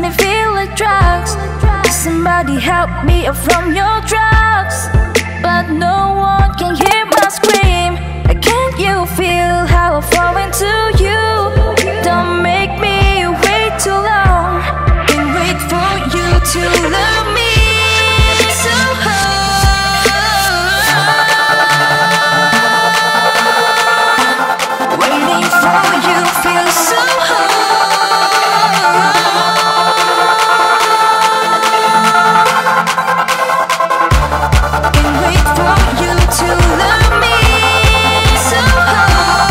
me feel like drugs. Somebody help me up from your drugs. But no one can hear my scream. Can't you feel how I fall into you? Don't make me wait too long. Can't wait for you to love me so hard. Waiting for you feels so hard. Can't wait for you to love me so hard.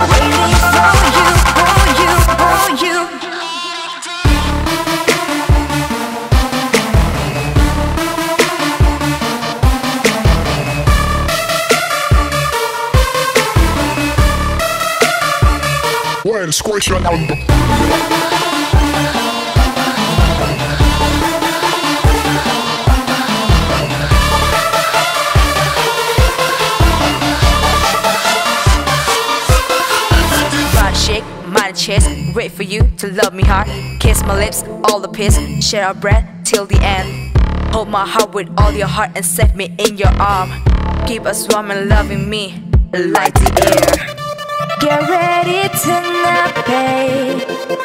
Waiting for you, for you, for you. wenzCreation on the shake my chest, wait for you to love me hard. Kiss my lips, all the piss, share our breath till the end. Hold my heart with all your heart and set me in your arm. Keep us warm and loving me like the air. Get ready tonight, babe.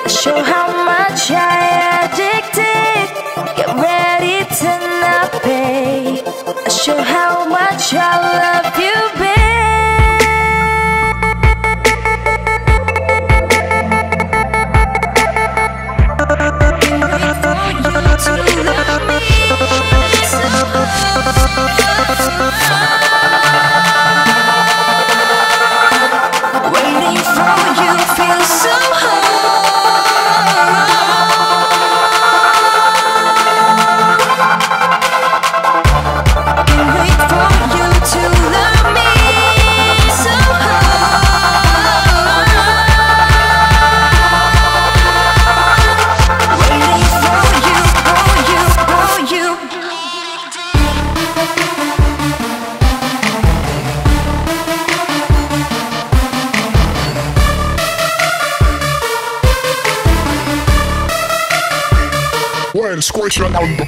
Show how much I addicted. Get ready tonight, babe. Show how much I love you, babe. Waiting for you feels so hard. Can't wait for you to love me so hard. Waiting for you, for you, for you. wenzCreation on the